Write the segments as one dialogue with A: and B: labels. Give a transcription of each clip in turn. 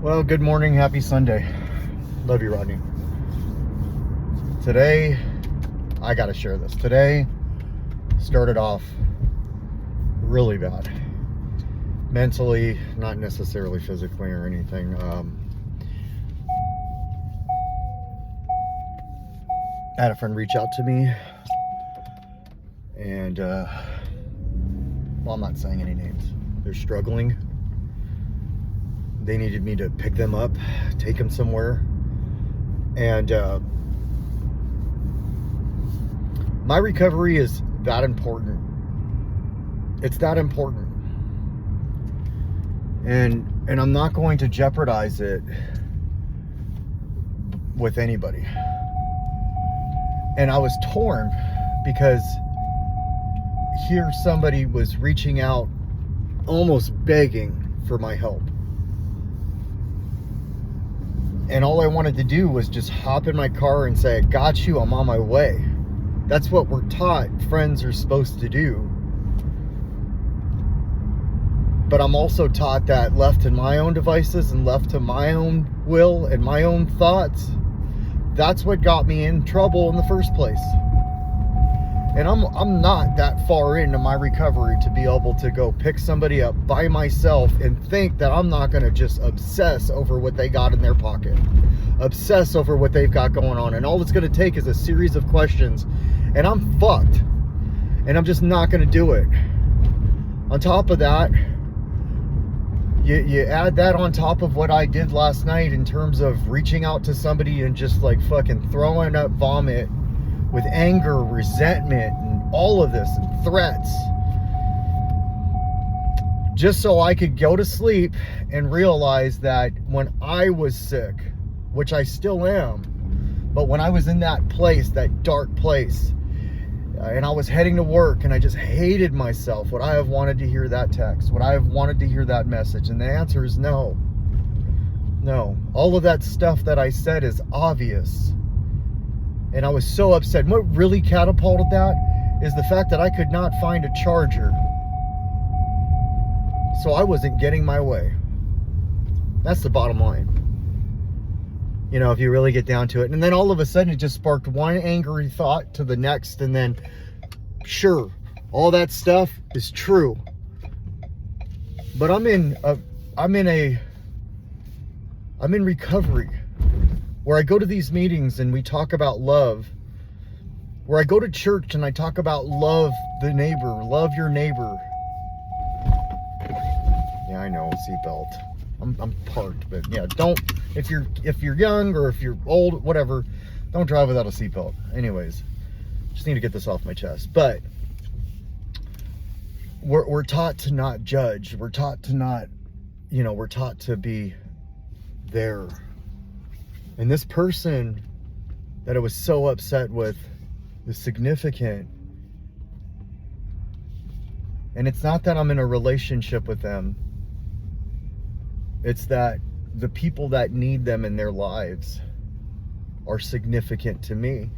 A: Well, good morning. Happy Sunday. Love you, Rodney. Today, I got to share this. Today started off really bad. Mentally, not necessarily physically or anything. I had a friend reach out to me and, well, I'm not saying any names. They're struggling. They needed me to pick them up, take them somewhere. And my recovery is that important. It's that important. And I'm not going to jeopardize it with anybody. And I was torn because here somebody was reaching out, almost begging for my help. And all I wanted to do was just hop in my car and say, I got you, I'm on my way. That's what we're taught friends are supposed to do. But I'm also taught that left to my own devices and left to my own will and my own thoughts, that's what got me in trouble in the first place. And I'm not that far into my recovery to be able to go pick somebody up by myself and think that I'm not going to just obsess over what they got in their pocket, obsess over what they've got going on. And all it's going to take is a series of questions and I'm fucked. And I'm just not going to do it. On top of that, you add that on top of what I did last night in terms of reaching out to somebody and just like fucking throwing up vomit with anger, resentment, and all of this, and threats. Just so I could go to sleep and realize that when I was sick, which I still am, but when I was in that place, that dark place, and I was heading to work and I just hated myself, would I have wanted to hear that text? Would I have wanted to hear that message? And the answer is no. No. All of that stuff that I said is obvious. And I was so upset. What really catapulted that is the fact that I could not find a charger. So I wasn't getting my way. That's the bottom line. You know, if you really get down to it. And then all of a sudden it just sparked one angry thought to the next. And then, sure, all that stuff is true. But I'm in recovery. Where I go to these meetings and we talk about love. Where I go to church and I talk about love the neighbor, love your neighbor. Yeah, I know, seatbelt. I'm parked, but yeah, don't, if you're young or if you're old, whatever, don't drive without a seatbelt. Anyways, just need to get this off my chest. But we're taught to not judge. We're taught to not, we're taught to be there. And this person that I was so upset with is significant. And it's not that I'm in a relationship with them. It's that the people that need them in their lives are significant to me.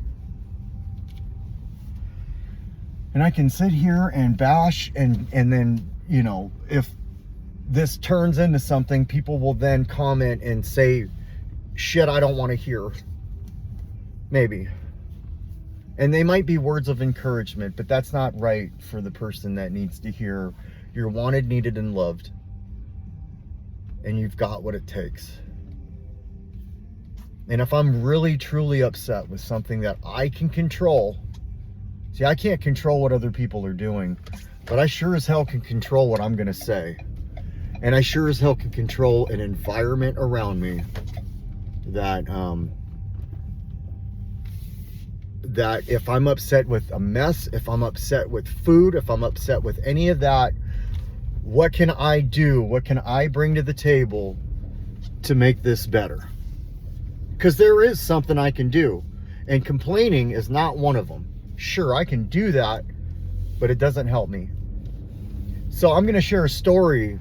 A: And I can sit here and bash and then, if this turns into something, people will then comment and say shit I don't want to hear. Maybe. And they might be words of encouragement, but that's not right for the person that needs to hear you're wanted, needed, and loved. And you've got what it takes. And if I'm really, truly upset with something that I can control, see, I can't control what other people are doing, but I sure as hell can control what I'm going to say. And I sure as hell can control an environment around me that that if I'm upset with a mess, if I'm upset with food, if I'm upset with any of that, what can I do? What can I bring to the table to make this better? Because there is something I can do, and complaining is not one of them. Sure, I can do that, but it doesn't help me. So I'm going to share a story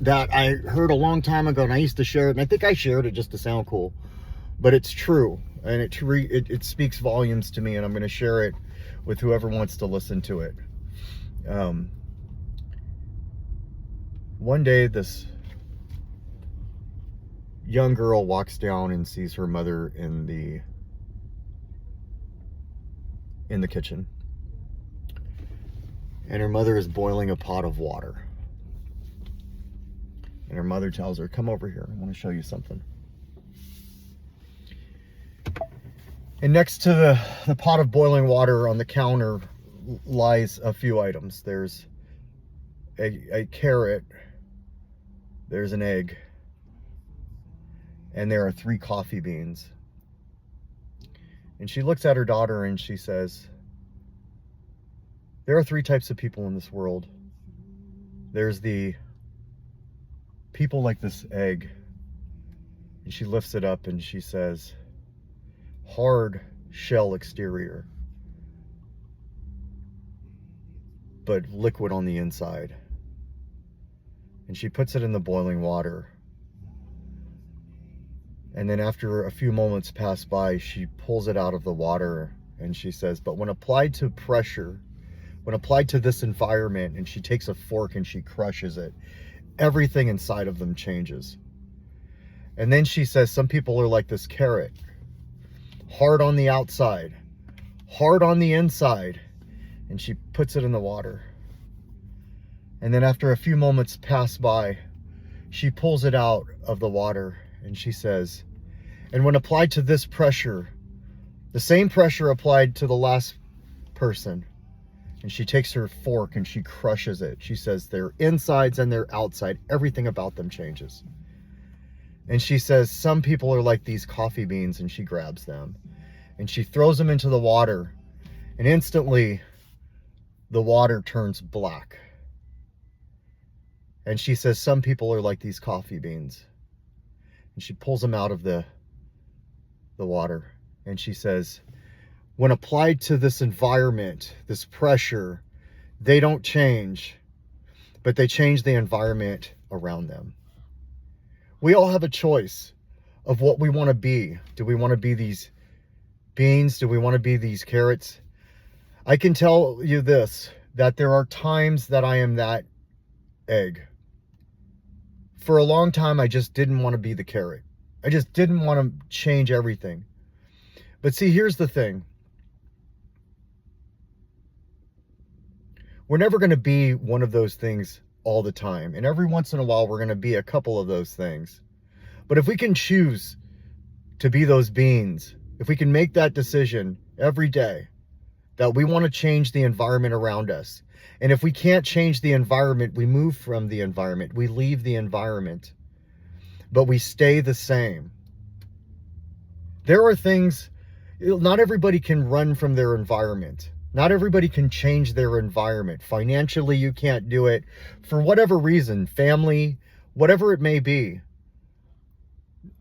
A: that I heard a long time ago, and I used to share it, and I think I shared it just to sound cool, but it's true, and it speaks volumes to me, and I'm going to share it with whoever wants to listen to it. One day, this young girl walks down and sees her mother in the kitchen. And her mother is boiling a pot of water. And her mother tells her, come over here, I want to show you something. And next to the pot of boiling water on the counter lies a few items. There's a carrot, there's an egg, and there are 3 coffee beans. And she looks at her daughter and she says, there are 3 types of people in this world. There's the people like this egg. And she lifts it up and she says, hard shell exterior, but liquid on the inside. And she puts it in the boiling water. And then after a few moments pass by, she pulls it out of the water and she says, but when applied to pressure, when applied to this environment, and she takes a fork and she crushes it, everything inside of them changes. And then she says, some people are like this carrot, hard on the outside, hard on the inside. And she puts it in the water. And then after a few moments pass by, she pulls it out of the water and she says, and when applied to this pressure, the same pressure applied to the last person, and she takes her fork and she crushes it. She says their insides and their outside, everything about them changes. And she says, some people are like these coffee beans, and she grabs them and she throws them into the water, and instantly the water turns black. And she says, some people are like these coffee beans. And she pulls them out of the water. And she says, when applied to this environment, this pressure, they don't change, but they change the environment around them. We all have a choice of what we want to be. Do we want to be these beans? Do we want to be these carrots? I can tell you this, that there are times that I am that egg. For a long time, I just didn't want to be the carrot. I just didn't want to change everything. But see, here's the thing. We're never going to be one of those things all the time. And every once in a while, we're going to be a couple of those things. But if we can choose to be those beans, if we can make that decision every day that we want to change the environment around us, and if we can't change the environment, we move from the environment, we leave the environment, but we stay the same. There are things, not everybody can run from their environment. Not everybody can change their environment. Financially, you can't do it. For whatever reason, family, whatever it may be.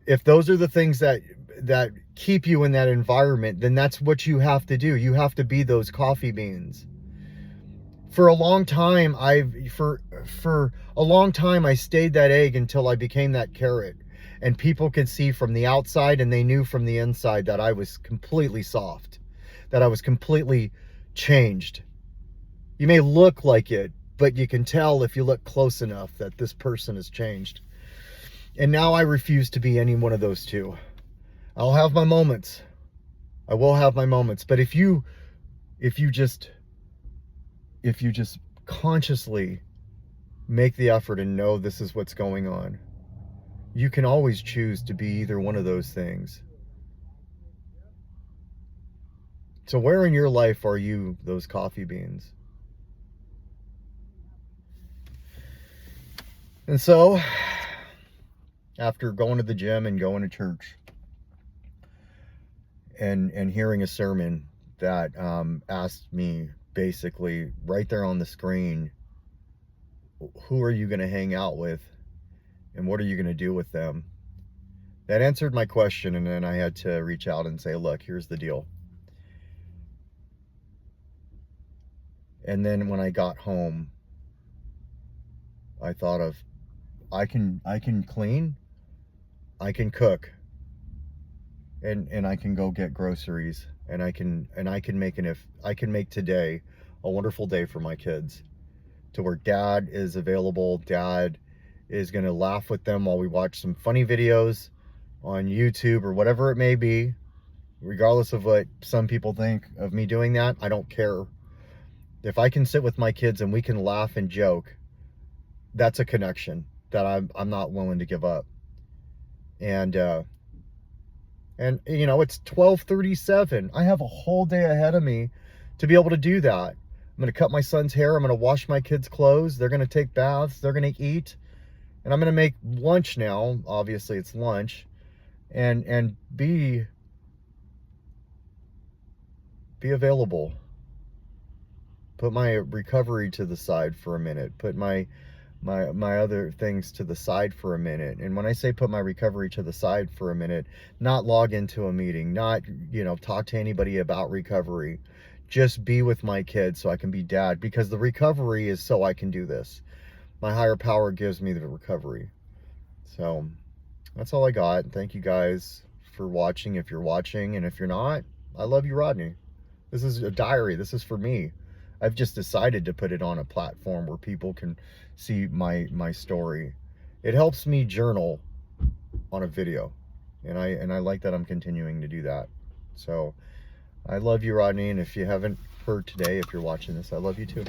A: If those are the things that keep you in that environment, then that's what you have to do. You have to be those coffee beans. For a long time, for a long time, I stayed that egg until I became that carrot. And people could see from the outside, and they knew from the inside that I was completely soft, that I was completely changed. You may look like it, but you can tell if you look close enough that this person has changed. And now I refuse to be any one of those two. I'll have my moments. I will have my moments. But if you just consciously make the effort and know this is what's going on, you can always choose to be either one of those things. So where in your life are you those coffee beans? And so, after going to the gym and going to church and hearing a sermon that asked me basically right there on the screen, who are you going to hang out with and what are you going to do with them? That answered my question, and then I had to reach out and say, look, here's the deal. And then when I got home, I thought of, I can clean, I can cook, and I can go get groceries, and I can make today a wonderful day for my kids, to where dad is available. Dad is going to laugh with them while we watch some funny videos. on YouTube or whatever it may be, regardless of what some people think of me doing that, I don't care. If I can sit with my kids and we can laugh and joke, that's a connection that I'm not willing to give up. And you know, it's 12:37. I have a whole day ahead of me to be able to do that. I'm going to cut my son's hair. I'm going to wash my kids' clothes. They're going to take baths. They're going to eat. And I'm going to make lunch now. Obviously, it's lunch. And be available. Put my recovery to the side for a minute. Put my other things to the side for a minute. And when I say put my recovery to the side for a minute, not log into a meeting, not, you know, talk to anybody about recovery. Just be with my kids so I can be dad, because the recovery is so I can do this. My higher power gives me the recovery. So that's all I got. Thank you guys for watching, if you're watching, and if you're not, I love you, Rodney. This is a diary. This is for me. I've just decided to put it on a platform where people can see my story. It helps me journal on a video, and I like that I'm continuing to do that. So I love you, Rodney, and if you haven't heard today, if you're watching this, I love you too.